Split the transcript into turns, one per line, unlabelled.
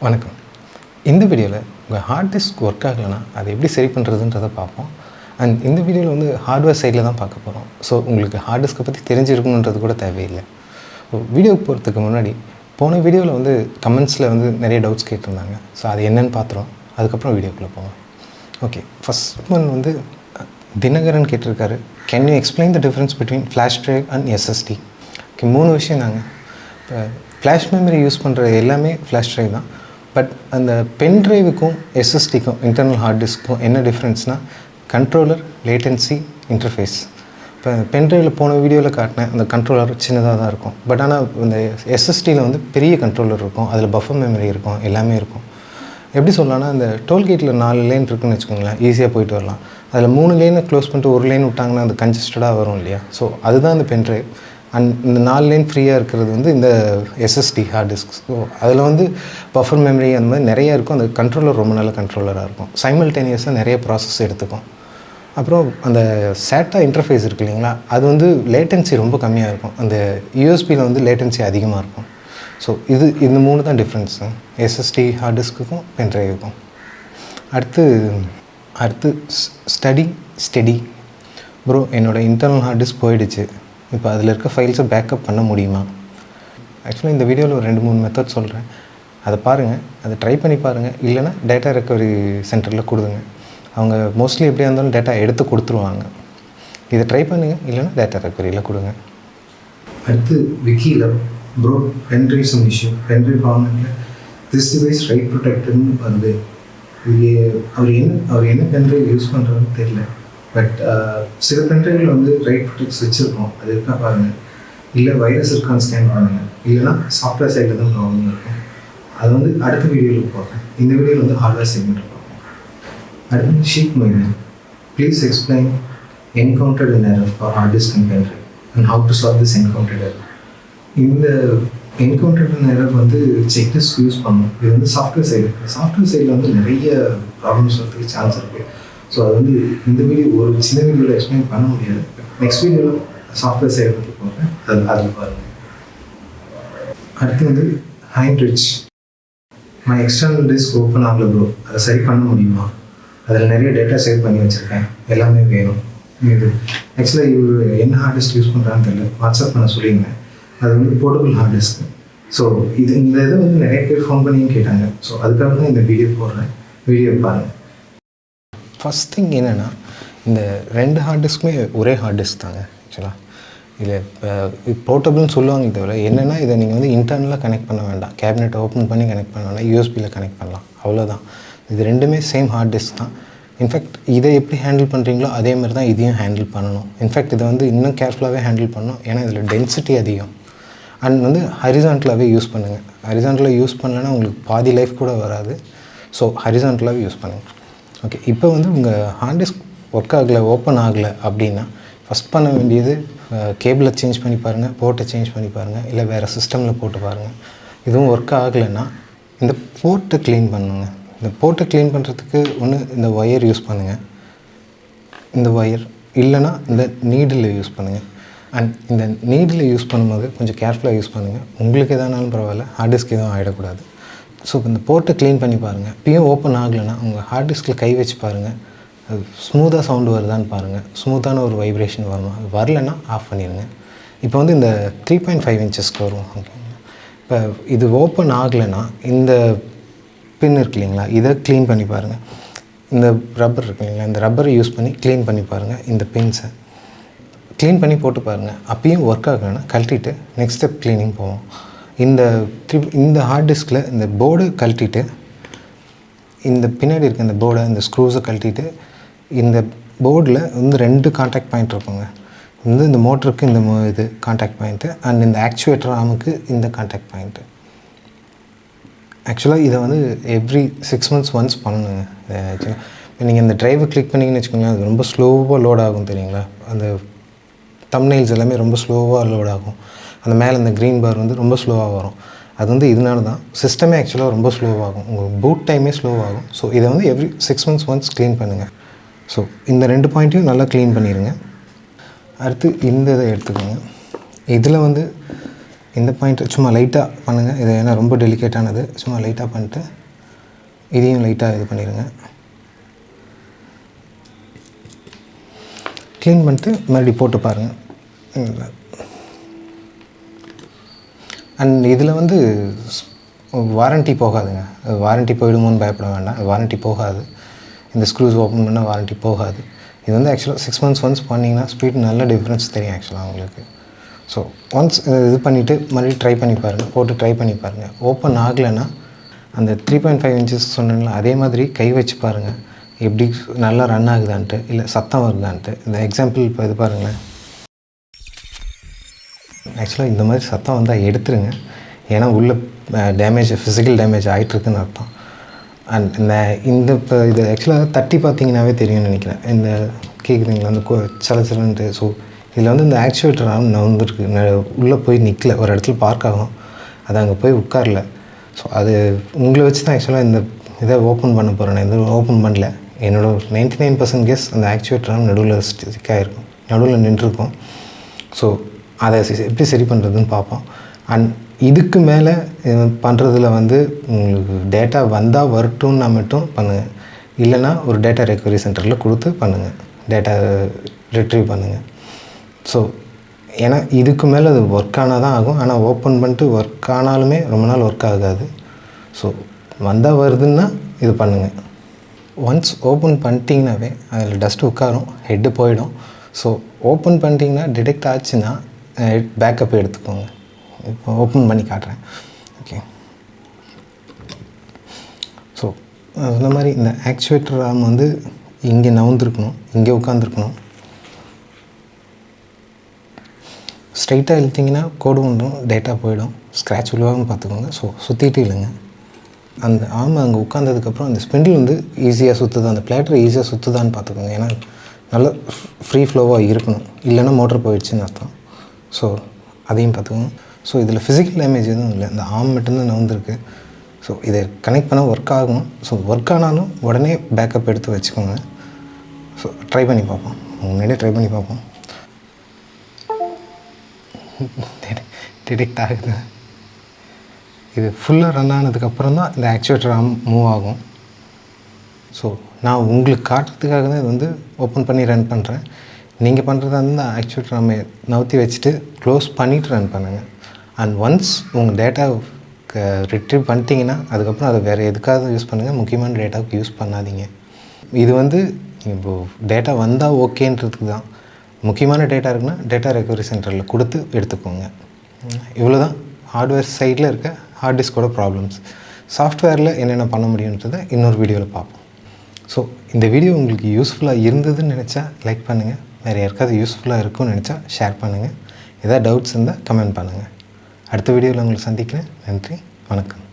வணக்கம். இந்த வீடியோவில் உங்கள் ஹார்ட் டிஸ்க் ஒர்க் ஆகலைன்னா அதை எப்படி சரி பண்ணுறதுன்றதை பார்ப்போம். அண்ட் இந்த வீடியோவில் வந்து ஹார்ட்வேர் சைடில் தான் பார்க்க போகிறோம். ஸோ உங்களுக்கு ஹார்ட் டிஸ்க்கை பற்றி தெரிஞ்சிருக்கணுன்றது கூட தேவையில்லை. ஸோ வீடியோக்கு போகிறதுக்கு முன்னாடி போன வீடியோவில் வந்து கமெண்ட்ஸில் வந்து நிறைய டவுட்ஸ் கேட்டிருந்தாங்க. ஸோ அது என்னென்னு பார்த்துருவோம். அதுக்கப்புறம் வீடியோக்குள்ளே போவோம். ஓகே, ஃபஸ்ட் ஒன் வந்து தினகரன் கேட்டிருக்காரு, can you explain the difference between flash drive and SSD? Okay, 3 விஷயம் தாங்க. இப்போ ஃப்ளாஷ் மெமரி யூஸ் பண்ணுற எல்லாமே ஃப்ளாஷ் ட்ரைவ் தான். பட் அந்த பென் ட்ரைவுக்கும் எஸ்எஸ்டிக்கும் இன்டர்னல் ஹார்ட் டிஸ்க்கும் என்ன டிஃப்ரென்ஸ்னால் கண்ட்ரோலர், லேட்டன்சி, இன்டர்ஃபேஸ். இப்போ பென் ட்ரைவில் போன வீடியோவில் காட்டினேன் அந்த கண்ட்ரோலர் சின்னதாக தான் இருக்கும். பட் ஆனால் இந்த எஸ்எஸ்டியில் வந்து பெரிய கண்ட்ரோலர் இருக்கும், அதில் பஃபர் மெமரி இருக்கும், எல்லாமே இருக்கும். எப்படி சொல்லலாம்னா இந்த டோல்கேட்டில் 4 லேன் இருக்குதுன்னு வச்சுக்கோங்களேன், ஈஸியாக போயிட்டு வரலாம். அதில் 3 லேனை க்ளோஸ் பண்ணிட்டு 1 லேன் விட்டாங்கன்னா அது கன்ஜஸ்டடாக வரும் இல்லையா? ஸோ அதுதான் அந்த பென் ட்ரைவ். அண்ட் இந்த 4 லேன் ஃப்ரீயாக இருக்கிறது வந்து இந்த எஸ்எஸ்டி ஹார்ட் டிஸ்க். ஸோ அதில் வந்து பஃபர் மெமரி அந்த மாதிரி நிறையா இருக்கும். அந்த கண்ட்ரோலர் ரொம்ப நல்ல கண்ட்ரோலராக இருக்கும். சைமல்டேனியஸாக நிறைய ப்ராசஸ் எடுத்துக்கும். அப்புறம் அந்த சேட்டா இன்டர்ஃபேஸ் இருக்குது இல்லைங்களா, அது வந்து லேட்டன்சி ரொம்ப கம்மியாக இருக்கும். அந்த யூஎஸ்பியில் வந்து லேட்டன்சி அதிகமாக இருக்கும். ஸோ இந்த 3 தான் டிஃப்ரென்ஸு எஸ்எஸ்டி ஹார்ட் டிஸ்க்குக்கும் பென் ட்ரைவுக்கும். அடுத்து ஸ்டடி ப்ரோ, என்னோடய இன்டர்னல் ஹார்ட் டிஸ்க் போயிடுச்சு, இப்போ அதில் இருக்க ஃபைல்ஸை பேக்கப் பண்ண முடியுமா? ஆக்சுவலாக இந்த வீடியோவில் ஒரு 2-3 மெத்தட் சொல்கிறேன், அதை பாருங்கள், அதை ட்ரை பண்ணி பாருங்கள். இல்லைனா டேட்டா ரெக்கவரி சென்டரில் கொடுங்க. அவங்க மோஸ்ட்லி எப்படியா இருந்தாலும் டேட்டா எடுத்து கொடுத்துருவாங்க. இதை ட்ரை பண்ணுங்கள், இல்லைனா டேட்டா ரெக்கவரியில் கொடுங்க. அடுத்து விக்கியில் bro, pendrive some issue, pendrive ஃபார்மேட்டில் திஸ் டிவைஸ் ரைட் ப்ரொடெக்டர்னு வருது. அவர் என்ன பென்ட்ரைவ் யூஸ் பண்ணுறதுன்னு தெரியல. பட் சில பென்ட்ரைவில் வந்து ரைட் ப்ரொடெக்ட் வச்சுருக்கோம், அது இருக்கா பாருங்கள். இல்லை வைரஸ் இருக்கான்னு ஸ்கேன் பண்ணுங்கள். இல்லைனா சாஃப்ட்வேர் சைடில் தான் ப்ராப்ளம் இருக்கும். அது வந்து அடுத்த வீடியோவில் பார்ப்பேன். இந்த வீடியோவில் வந்து ஹார்ட்வேர் செக்மெண்ட்டில் பார்ப்போம். அடுத்து sheet minor, please explain encountered in error for hard disk and pendrive and how to solve this encountered error. இந்த என்கவுண்டர்ட் இன் எரர் வந்து செக் டிஸ்க் யூஸ் பண்ணணும். இது வந்து சாஃப்ட்வேர் சைடில் வந்து நிறைய ப்ராப்ளம்ஸ் வரதுக்கு சான்ஸ் இருக்குது. ஸோ அது வந்து இந்த வீடியோ ஒரு சின்ன வீடியோவில் எக்ஸ்பிளைன் பண்ண முடியாது. நெக்ஸ்ட் வீடியோவில் சாஃப்ட்வேர் சைடு பற்றி போடுறேன், அதில் பாருங்கள். அடுத்து வந்து hand rich, my external disk open ஆகல ப்ரோ, அதை சரி பண்ண முடியுமா? அதில் நிறைய டேட்டா சேவ் பண்ணி வச்சுருக்கேன், எல்லாமே வேணும். இது ஆக்சுவலாக இவர் என்ன ஹார்ட் டிஸ்க் யூஸ் பண்ணுறான்னு தெரியல, வாட்ஸ்அப் பண்ண சொல்லியிருந்தேன். அது வந்து போர்ட்டபிள் ஹார்ட் டிஸ்க்கு. ஸோ இந்த இதை வந்து நிறைய பேர் ஃபோன் பண்ணியும் கேட்டாங்க. ஸோ அதுக்காக தான் இந்த வீடியோ போடுறேன், வீடியோ பாருங்கள். ஃபஸ்ட் திங் என்னென்னா, இந்த 2 ஹார்ட் டிஸ்க்குமே ஒரே ஹார்ட் டிஸ்க் தாங்க ஆக்சுவலாக. இதில் இப்போ போர்ட்டபிள்னு சொல்லுவாங்க தவிர என்னென்னா, இதை நீங்கள் வந்து இன்டர்னலாக கனெக்ட் பண்ண வேண்டாம், கேபினெட் ஓப்பன் பண்ணி கனெக்ட் பண்ண வேண்டாம், யூஎஸ்பியில் கனெக்ட் பண்ணலாம், அவ்வளோதான். இது ரெண்டுமே சேம் ஹார்ட் டிஸ்க் தான். இன்ஃபேக்ட் இதை எப்படி ஹேண்டில் பண்ணுறீங்களோ அதே மாதிரி தான் இதையும் ஹேண்டில் பண்ணணும். இன்ஃபேக்ட் இதை வந்து இன்னும் கேர்ஃபுல்லாகவே ஹேண்டில் பண்ணணும், ஏன்னா இதில் டென்சிட்டி அதிகம். அண்ட் வந்து ஹரிசான்டலாகவே யூஸ் பண்ணுங்கள். ஹரிசான்டலாக யூஸ் பண்ணலைன்னா உங்களுக்கு பாதி லைஃப் கூட வராது. ஸோ ஹரிசான்டலாகவே யூஸ் பண்ணுங்கள். ஓகே, இப்போ வந்து உங்கள் ஹார்ட் டிஸ்க் ஒர்க் ஆகலை, ஓப்பன் ஆகலை அப்படின்னா ஃபஸ்ட் பண்ண வேண்டியது கேபிளை சேஞ்ச் பண்ணி பாருங்கள், போர்ட்டை சேஞ்ச் பண்ணி பாருங்கள், இல்லை வேறு சிஸ்டமில் போட்டு பாருங்கள். இதுவும் ஒர்க் ஆகலைன்னா இந்த போர்ட்டை க்ளீன் பண்ணுங்க. இந்த போர்ட்டை க்ளீன் பண்ணுறதுக்கு ஒன்று இந்த ஒயர் யூஸ் பண்ணுங்கள், இந்த ஒயர் இல்லைனா இந்த நீடில் யூஸ் பண்ணுங்கள். அண்ட் இந்த நீடில் யூஸ் பண்ணும்போது கொஞ்சம் கேர்ஃபுல்லாக யூஸ் பண்ணுங்கள். உங்களுக்கு எதானாலும் பரவாயில்ல, ஹார்ட் டிஸ்க் எதுவும் ஆகிடக்கூடாது. ஸோ இந்த போர்ட்டை க்ளீன் பண்ணி பாருங்கள். இப்பயும் ஓப்பன் ஆகலைன்னா உங்கள் ஹார்ட் டிஸ்கில் கை வச்சு பாருங்கள், அது ஸ்மூத்தாக சவுண்டு வருதான்னு பாருங்கள். ஸ்மூத்தான ஒரு வைப்ரேஷன் வரணும். அது வரலைன்னா ஆஃப் பண்ணிடுங்க. இப்போ வந்து இந்த 3.5 இன்ச்சஸ்க்கு வரும். ஓகேங்களா, இப்போ இது ஓப்பன் ஆகலைன்னா இந்த பின் இருக்கு இல்லைங்களா, இதை க்ளீன் பண்ணி பாருங்கள். இந்த ரப்பர் இருக்கு இல்லைங்களா, இந்த ரப்பரை யூஸ் பண்ணி க்ளீன் பண்ணி பாருங்கள். இந்த பின்ஸை க்ளீன் பண்ணி போட்டு பாருங்கள். அப்பயும் ஒர்க் ஆகலைன்னா கழட்டிட்டு நெக்ஸ்ட் ஸ்டெப் க்ளீனிங் போவோம். இந்த ஹார்ட் டிஸ்கில் இந்த போர்டை கழட்டிட்டு, இந்த பின்னாடி இருக்க இந்த போர்டை, இந்த ஸ்க்ரூஸை கழட்டிட்டு, இந்த போர்டில் வந்து 2 கான்டாக்ட் பாயிண்ட் இருக்குங்க. இந்த மோட்டருக்கு இந்த இது கான்டாக்ட் பாயிண்ட்டு, அண்ட் இந்த ஆக்சுவேட்டர் ஆமுக்கு இந்த கான்டாக்ட் பாயிண்ட்டு. ஆக்சுவலாக இதை வந்து எவ்ரி 6 months ஒன்ஸ் பண்ணணுங்க. ஆக்சுவலாக நீங்கள் இந்த ட்ரைவை கிளிக் பண்ணிங்கன்னு வச்சுக்கோங்களேன், அது ரொம்ப ஸ்லோவாக லோட் ஆகும் தெரியுங்களா. அந்த தம்ப்நெயில்ஸ் எல்லாமே ரொம்ப ஸ்லோவாக லோட் ஆகும். அந்த மேலே இந்த க்ரீன் பார் வந்து ரொம்ப ஸ்லோவாக வரும். அது வந்து இதனால தான் சிஸ்டமே ஆக்சுவலாக ரொம்ப ஸ்லோவாகும், உங்கள் பூட் டைமே ஸ்லோவாகும். ஸோ இதை வந்து எவ்ரி 6 months ஒன்ஸ் க்ளீன் பண்ணுங்கள். ஸோ இந்த 2 பாயிண்ட்டையும் நல்லா க்ளீன் பண்ணிடுங்க. அடுத்து இந்த இதை எடுத்துக்கோங்க. இதில் வந்து இந்த பாயிண்ட் சும்மா லைட்டாக பண்ணுங்கள். இது ஏன்னா ரொம்ப டெலிகேட்டானது. சும்மா லைட்டாக பண்ணிட்டு இதையும் லைட்டாக இது பண்ணிடுங்க. க்ளீன் பண்ணிட்டு மறுபடியும் போட்டு பாருங்கள். அண்ட் இதில் வந்து வாரண்ட்டி போகாதுங்க. வாரண்ட்டி போயிடுமோன்னு பயப்பட வேண்டாம். வாரண்ட்டி போகாது. இந்த ஸ்க்ரூஸ் ஓப்பன் பண்ணால் வாரண்ட்டி போகாது. இது வந்து ஆக்சுவலாக 6 months ஒன்ஸ் பண்ணிங்கன்னா ஸ்பீட் நல்ல டிஃப்ரென்ஸ் தெரியும் ஆக்சுவலாக உங்களுக்கு. ஸோ ஒன்ஸ் இது பண்ணிவிட்டு மறுபடியும் ட்ரை பண்ணி பாருங்கள். போட்டு ட்ரை பண்ணி பாருங்கள். ஓப்பன் ஆகலைன்னா அந்த 3.5 inches சொன்னீங்களா அதே மாதிரி கை வச்சு பாருங்கள் எப்படி நல்லா ரன் ஆகுதான்ட்டு, இல்லை சத்தம் வருதான்ட்டு. இந்த எக்ஸாம்பிள் இப்போ இது பாருங்களேன். ஆக்சுவலாக இந்த மாதிரி சத்தம் வந்தால் எடுத்துருங்க. ஏன்னா உள்ள டேமேஜ் ஃபிசிக்கல் டேமேஜ் ஆகிட்டுருக்குன்னு அர்த்தம். அண்ட் இந்த இப்போ இது ஆக்சுவலாக தட்டி பார்த்தீங்கன்னாவே தெரியும்னு நினைக்கிறேன். இந்த கேட்குறீங்களா அந்த சலச்சலன்ட்டு. ஸோ இதில் வந்து இந்த ஆக்சுவேட்டர் வந்துருக்கு உள்ளே போய் நிற்கல, ஒரு இடத்துல பார்க் ஆகும், அது அங்கே போய் உட்காரல. ஸோ அது உங்களை வச்சு தான் ஆக்சுவலாக இந்த இதை ஓப்பன் பண்ண போகிறேன். நான் எதுவும் ஓப்பன் பண்ணல. என்னோடய 99% கெஸ் அந்த ஆக்சுவேட்டர் நடுவில் ஸ்டிக்காகிருக்கும், நடுவில் நின்றுருக்கும். ஸோ அதை எப்படி சரி பண்ணுறதுன்னு பார்ப்போம். அண்ட் இதுக்கு மேலே பண்ணுறதுல வந்து உங்களுக்கு டேட்டா வந்தால் வரட்டும்னா மட்டும் பண்ணுங்கள். இல்லைனா ஒரு டேட்டா ரெக்கவரி சென்டரில் கொடுத்து பண்ணுங்கள், டேட்டா ரிட்ரீவ் பண்ணுங்கள். ஸோ ஏன்னா இதுக்கு மேலே அது ஒர்க் ஆனால் தான் ஆகும். ஆனால் ஓப்பன் பண்ணிட்டு ஒர்க் ஆனாலுமே ரொம்ப நாள் ஒர்க் ஆகாது. ஸோ வந்தால் வருதுன்னா இது பண்ணுங்கள். ஒன்ஸ் ஓப்பன் பண்ணிட்டீங்கன்னாவே அதில் டஸ்ட்டு உட்காரும், ஹெட்டு போயிடும். ஸோ ஓப்பன் பண்ணிட்டீங்கன்னா டிடெக்ட் ஆச்சுன்னா பேக்கப் எடுத்துக்கோங்க. இப்போ ஓப்பன் பண்ணி காட்டுறேன். ஓகே. ஸோ அந்த மாதிரி இந்த ஆக்சுவேட்டர் ஆர்ம் வந்து இங்கே நவுந்துருக்கணும், இங்கே உட்காந்துருக்கணும். ஸ்ட்ரைட்டாக இழுத்திங்கன்னா கோடு வந்துடும், டேட்டா போயிடும், ஸ்க்ராட்ச் விழுவாமல் பார்த்துக்கோங்க. ஸோ சுற்றிட்டு இல்லைங்க. அந்த ஆர்ம் அங்கே உட்காந்ததுக்கப்புறம் அந்த ஸ்பிண்டில் வந்து ஈஸியாக சுற்றுது, அந்த பிளேட்டர் ஈஸியாக சுற்றுதான்னு பார்த்துக்கோங்க. ஏன்னா நல்லா ஃப்ரீ ஃப்ளோவாக இருக்கணும், இல்லைன்னா மோட்டர் போயிடுச்சுன்னு அர்த்தம். ஸோ அதையும் பார்த்துக்கோங்க. ஸோ இதில் ஃபிசிக்கல் டேமேஜ் எதுவும் இல்லை, இந்த ஆர்ம் மட்டும்தான் நவுந்துருக்கு. ஸோ இதை கனெக்ட் பண்ணால் ஒர்க் ஆகும். ஸோ ஒர்க் ஆனாலும் உடனே பேக்கப் எடுத்து வச்சுக்கோங்க. ஸோ ட்ரை பண்ணி பார்ப்போம், முன்னாடியே ட்ரை பண்ணி பார்ப்போம். டிடெக்ட் ஆகுது. இது ஃபுல்லாக ரன் ஆனதுக்கப்புறம் தான் இந்த ஆக்சுவேட்டர் ஆர்ம் மூவ் ஆகும். ஸோ நான் உங்களுக்கு காட்டுறதுக்காக தான் இது வந்து ஓப்பன் பண்ணி ரன் பண்ணுறேன். நீங்கள் பண்ணுறதா இருந்தால் ஆக்சுவேட்டர் ஆர்மை நவுத்தி வச்சுட்டு க்ளோஸ் பண்ணிவிட்டு ரன் பண்ணுங்கள். அண்ட் ஒன்ஸ் உங்கள் டேட்டா ரிட்ரீவ் பண்ணிட்டீங்கன்னா அதுக்கப்புறம் அதை வேறு எதுக்காவது யூஸ் பண்ணுங்கள், முக்கியமான டேட்டாவுக்கு யூஸ் பண்ணாதீங்க. இது வந்து இப்போது டேட்டா வந்தால் ஓகேன்றதுக்கு தான். முக்கியமான டேட்டா இருக்குன்னா டேட்டா ரெக்கவரி சென்டரில் கொடுத்து எடுத்துக்கோங்க. இவ்வளோ தான் ஹார்ட்வேர் சைடில் இருக்க ஹார்ட் டிஸ்கோட ப்ராப்ளம்ஸ். சாஃப்ட்வேரில் என்னென்ன பண்ண முடியுன்றதை இன்னொரு வீடியோவில் பார்ப்போம். ஸோ இந்த வீடியோ உங்களுக்கு யூஸ்ஃபுல்லாக இருந்ததுன்னு நினச்சா லைக் பண்ணுங்கள். வேறு யாருக்காவது யூஸ்ஃபுல்லாக இருக்கும்னு நினச்சா ஷேர் பண்ணுங்கள். ஏதாவது டவுட்ஸ் இருந்தால் கமெண்ட் பண்ணுங்கள். அடுத்த வீடியோவில் உங்களை சந்திக்கிறேன். நன்றி, வணக்கம்.